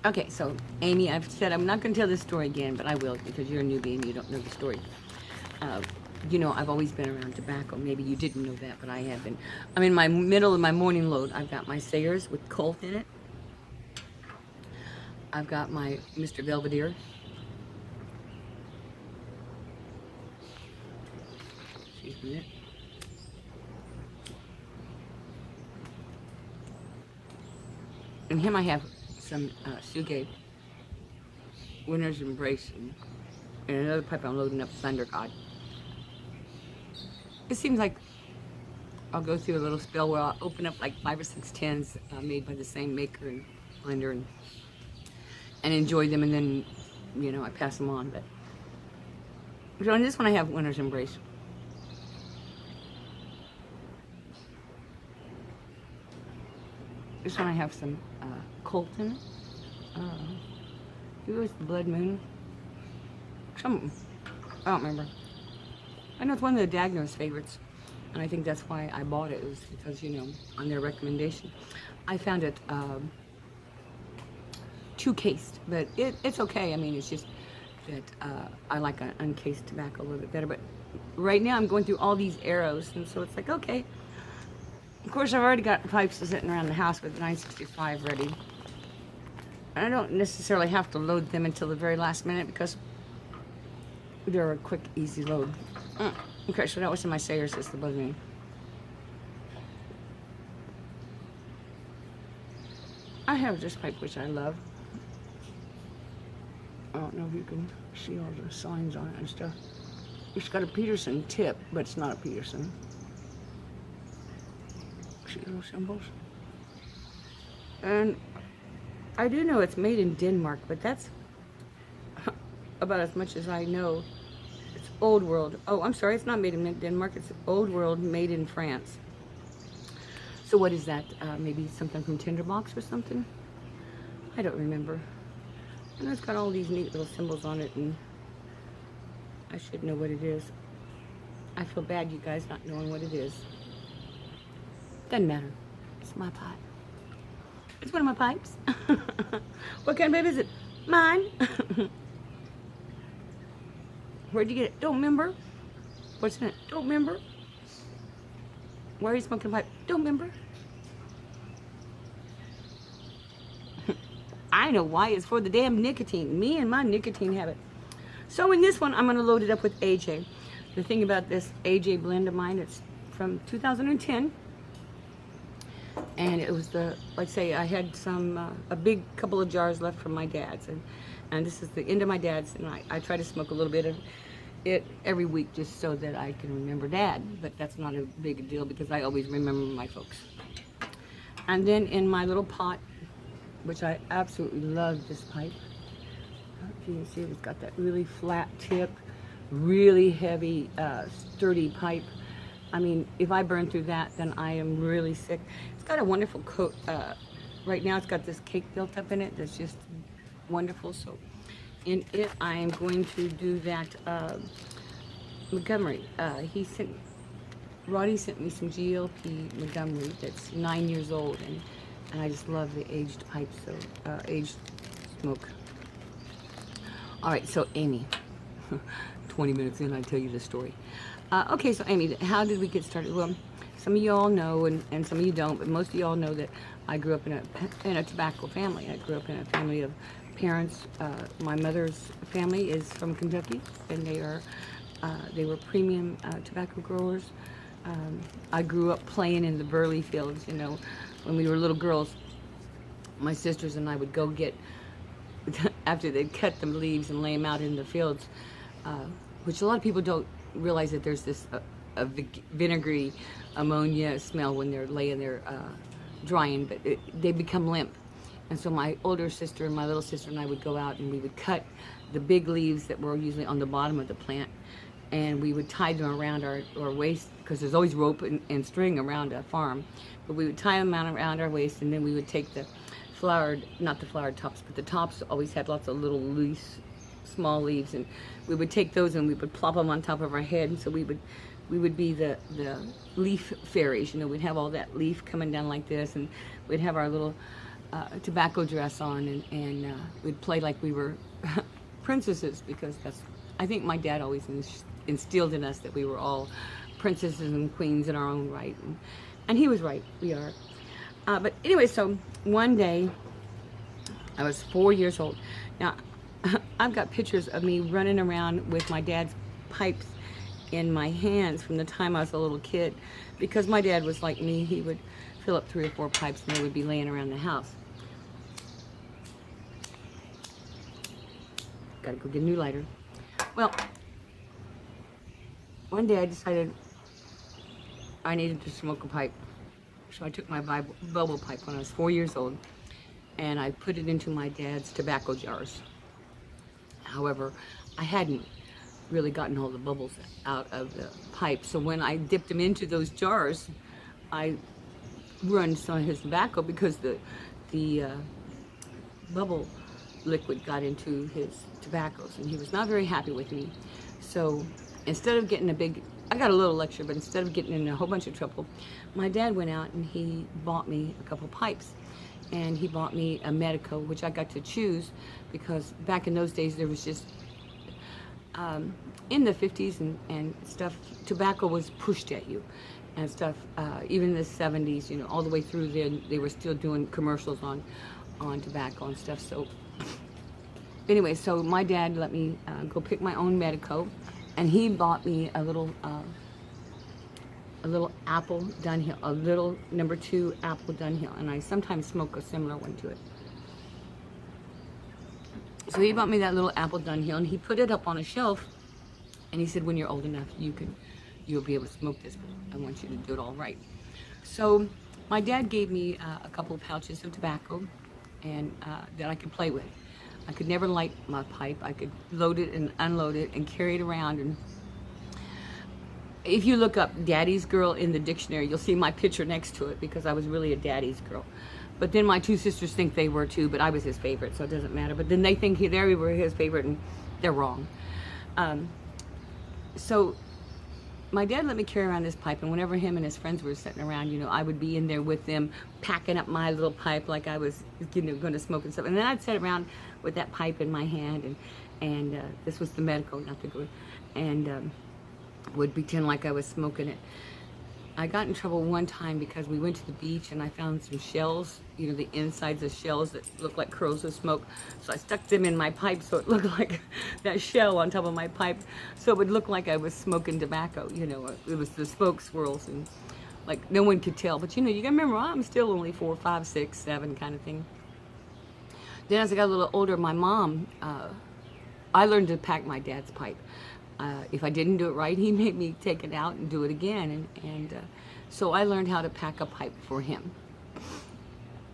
Okay, so Amy, I've said I'm not going to tell this story again, but I will because you're a newbie and you don't know the story. Uh, you know, I've always been around tobacco. Maybe you didn't know that, but I have been. I'm in my middle of my morning load. I've got my Sayers with Colt in it. I've got my Mr. Belvedere. Excuse me. And him I have some Suge Winter's Embrace and another pipe I'm loading up Thunder God. It seems like I'll go through a little spell where I'll open up like 5 or 6 tins made by the same maker and blender and enjoy them, and then, you know, I pass them on. But so in this one I have Winter's Embrace. This one I have some Colton. It was the Blood Moon. Some, I don't remember. I know it's one of the Dagner's favorites, and I think that's why I bought it. It was because, you know, on their recommendation. I found it too cased, but it's okay. I mean, it's just that I like an uncased tobacco a little bit better. But right now I'm going through all these arrows, and so it's like, okay. Of course, I've already got pipes sitting around the house with 965 ready. I don't necessarily have to load them until the very last minute because they're a quick, easy load. Okay, so that was in my Sayers system, wasn't it? I have this pipe, which I love. I don't know if you can see all the signs on it and stuff. It's got a Peterson tip, but it's not a Peterson. See those symbols? And I do know it's made in Denmark, but that's about as much as I know. It's Old World. Oh, I'm sorry, it's not made in Denmark. It's Old World, made in France. So what is that? Maybe something from Tinderbox or something? I don't remember. And it's got all these neat little symbols on it, and I should know what it is. I feel bad, you guys, not knowing what it is. Doesn't matter. It's my pipe. It's one of my pipes. What kind of pipe is it? Mine. Where'd you get it? Don't remember. What's in it? Don't remember. Why are you smoking a pipe? Don't remember. I know why. It's for the damn nicotine. Me and my nicotine habit. So in this one, I'm going to load it up with AJ. The thing about this AJ blend of mine, it's from 2010. And it was the, like say, I had some, a big couple of jars left from my dad's. And this is the end of my dad's. And I try to smoke a little bit of it every week just so that I can remember Dad. But that's not a big deal because I always remember my folks. And then in my little pot, which I absolutely love this pipe. If you can see, it's got that really flat tip, really heavy, sturdy pipe. I mean, if I burn through that, then I am really sick. It's got a wonderful coat. Right now, it's got this cake built up in it that's just wonderful. So in it, I am going to do that Montgomery. Roddy sent me some GLP Montgomery that's 9 years old, and I just love the aged pipes, so aged smoke. All right, so Amy, 20 minutes in, I tell you the story. Okay, so Amy, how did we get started? Well, some of you all know, and some of you don't, but most of you all know that I grew up in a tobacco family. I grew up in a family of parents. My mother's family is from Kentucky, and they were premium tobacco growers. I grew up playing in the burley fields, you know. When we were little girls, my sisters and I would go get, after they'd cut the leaves and lay them out in the fields, which a lot of people don't realize that there's this a vinegary ammonia smell when they're laying there drying, but they become limp. And so my older sister and my little sister and I would go out and we would cut the big leaves that were usually on the bottom of the plant, and we would tie them around our waist, because there's always rope and string around a farm, but we would tie them around our waist, and then we would take the flowered, not the flowered tops, but the tops always had lots of little loose, small leaves, and we would take those and we would plop them on top of our head, and so we would be the leaf fairies, you know. We'd have all that leaf coming down like this, and we'd have our little tobacco dress on, and we'd play like we were princesses, because that's, I think my dad always instilled in us that we were all princesses and queens in our own right, and he was right, we are. But anyway, so one day I was 4 years old. Now I've got pictures of me running around with my dad's pipes in my hands from the time I was a little kid, because my dad was like me. He would fill up 3 or 4 pipes and they would be laying around the house. Gotta go get a new lighter. Well, one day I decided I needed to smoke a pipe. So I took my bubble pipe when I was 4 years old, and I put it into my dad's tobacco jars. However, I hadn't really gotten all the bubbles out of the pipe, so when I dipped them into those jars, I ruined some of his tobacco, because the bubble liquid got into his tobaccos, and he was not very happy with me. So instead of getting I got a little lecture, but instead of getting in a whole bunch of trouble, my dad went out and he bought me a couple pipes, and he bought me a Medico, which I got to choose, because back in those days there was just in the 50s and stuff, tobacco was pushed at you and stuff. Even in the 70s, you know, all the way through there, they were still doing commercials on tobacco and stuff. So anyway, so my dad let me go pick my own Medico, and he bought me a little apple Dunhill, a little number 2 apple Dunhill, and I sometimes smoke a similar one to it. So he bought me that little apple Dunhill, and he put it up on a shelf, and he said, when you're old enough, you'll be able to smoke this, but I want you to do it all right. So my dad gave me a couple of pouches of tobacco, and that I could play with. I could never light my pipe. I could load it and unload it and carry it around. And if you look up daddy's girl in the dictionary, you'll see my picture next to it, because I was really a daddy's girl. But then my 2 sisters think they were too, but I was his favorite, so it doesn't matter. But then they think they were his favorite, and they're wrong. So my dad let me carry around this pipe, and whenever him and his friends were sitting around, you know, I would be in there with them, packing up my little pipe like I was, you know, going to smoke and stuff. And then I'd sit around with that pipe in my hand, and this was the Medico, not the good, and would pretend like I was smoking it. I got in trouble one time because we went to the beach and I found some shells, you know, the insides of shells that looked like curls of smoke. So I stuck them in my pipe so it looked like that shell on top of my pipe. So it would look like I was smoking tobacco, you know, it was the smoke swirls, and like no one could tell. But you know, you gotta remember, I'm still only 4, 5, 6, 7 kind of thing. Then as I got a little older, my mom, I learned to pack my dad's pipe. If I didn't do it right, he made me take it out and do it again. And so I learned how to pack a pipe for him.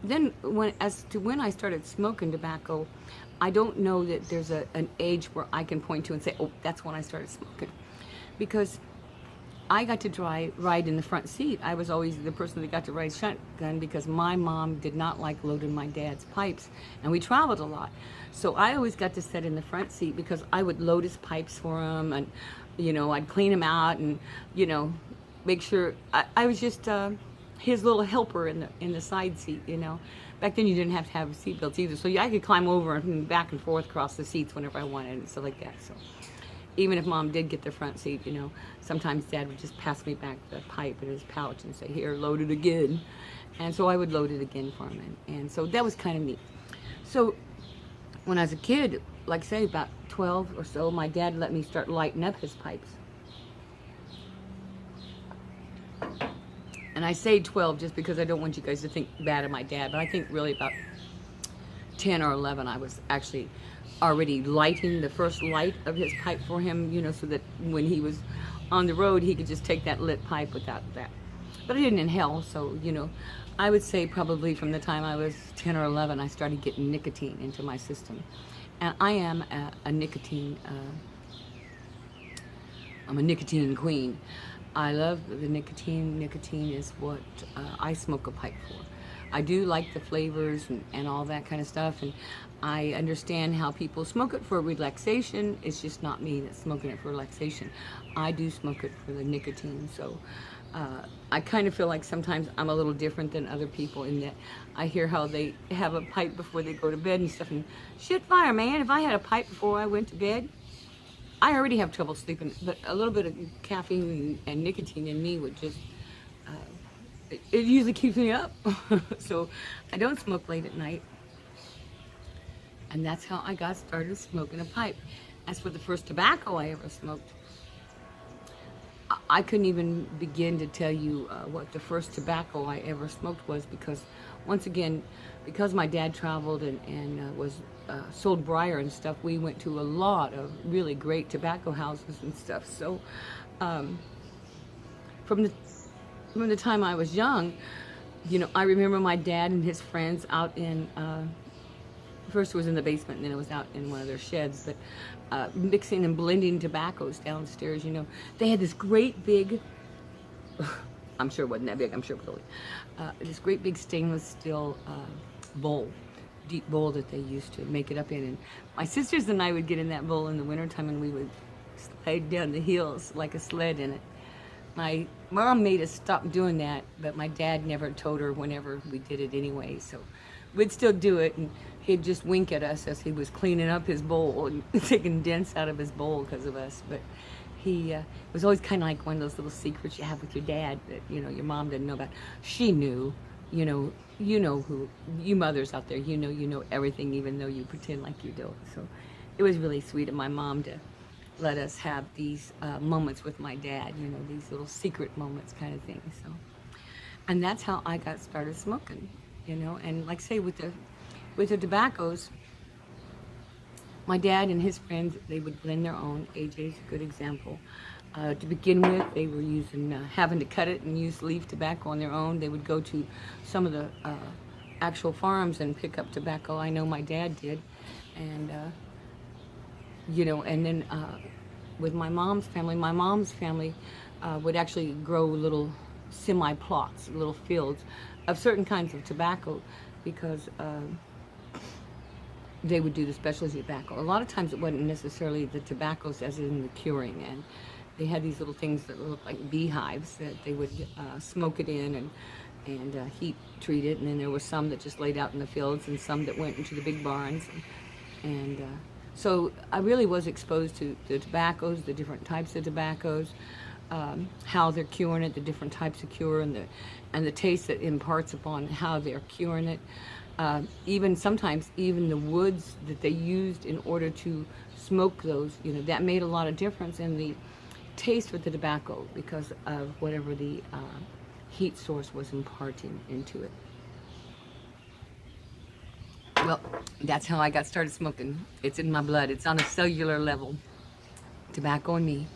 Then as to when I started smoking tobacco, I don't know that there's an age where I can point to and say, oh, that's when I started smoking. Because I got to ride in the front seat. I was always the person that got to ride shotgun, because my mom did not like loading my dad's pipes, and we traveled a lot. So I always got to sit in the front seat, because I would load his pipes for him, and you know, I'd clean him out, and you know, make sure I was just his little helper in the side seat. You know, back then you didn't have to have seatbelts either, so I could climb over and back and forth across the seats whenever I wanted and stuff like that. So even if mom did get the front seat, you know, sometimes dad would just pass me back the pipe in his pouch and say, here, load it again. And so I would load it again for him. And so that was kind of neat. So when I was a kid, like say about 12 or so, my dad let me start lighting up his pipes. And I say 12 just because I don't want you guys to think bad of my dad, but I think really about 10 or 11, I was actually already lighting the first light of his pipe for him, you know, so that when he was on the road, he could just take that lit pipe without that. But I didn't inhale, so, you know, I would say probably from the time I was 10 or 11, I started getting nicotine into my system. And I am a nicotine, I'm a nicotine queen. I love the nicotine. Nicotine is what I smoke a pipe for. I do like the flavors and all that kind of stuff, and I understand how people smoke it for relaxation. It's just not me that's smoking it for relaxation. I do smoke it for the nicotine. So I kind of feel like sometimes I'm a little different than other people in that I hear how they have a pipe before they go to bed and stuff. And shit fire, man, if I had a pipe before I went to bed, I already have trouble sleeping. But a little bit of caffeine and nicotine in me would just, it usually keeps me up. So I don't smoke late at night. And that's how I got started smoking a pipe. As for the first tobacco I ever smoked, I couldn't even begin to tell you what the first tobacco I ever smoked was, because once again, because my dad traveled and was sold briar and stuff, we went to a lot of really great tobacco houses and stuff. So from the time I was young, you know, I remember my dad and his friends out in, first it was in the basement and then it was out in one of their sheds, but mixing and blending tobaccos downstairs. You know, they had this great big, I'm sure it wasn't that big, I'm sure it was this great big stainless steel bowl, deep bowl that they used to make it up in. And my sisters and I would get in that bowl in the wintertime and we would slide down the hills like a sled in it. My mom made us stop doing that, but my dad never told her whenever we did it anyway, so we'd still do it, and he'd just wink at us as he was cleaning up his bowl and taking dents out of his bowl because of us. But he was always kind of like one of those little secrets you have with your dad that, you know, your mom didn't know about. She knew, you know who, you mothers out there, you know everything, even though you pretend like you don't. So it was really sweet of my mom to let us have these moments with my dad, you know, these little secret moments kind of thing. So, and that's how I got started smoking, you know. And like I say, with the tobaccos, my dad and his friends, they would blend their own. AJ's a good example. To begin with, they were using, having to cut it and use leaf tobacco on their own. They would go to some of the actual farms and pick up tobacco. I know my dad did. And, you know, and then with my mom's family would actually grow little semi-plots, little fields of certain kinds of tobacco, because they would do the specialty tobacco. A lot of times it wasn't necessarily the tobaccos as in the curing, and they had these little things that looked like beehives that they would smoke it in and heat treat it. And then there were some that just laid out in the fields and some that went into the big barns. And so I really was exposed to the tobaccos, the different types of tobaccos, how they're curing it, the different types of cure, and the taste that imparts upon how they're curing it. Even sometimes, even the woods that they used in order to smoke those, you know, that made a lot of difference in the taste with the tobacco because of whatever the heat source was imparting into it. Well, that's how I got started smoking. It's in my blood. It's on a cellular level. Tobacco and me.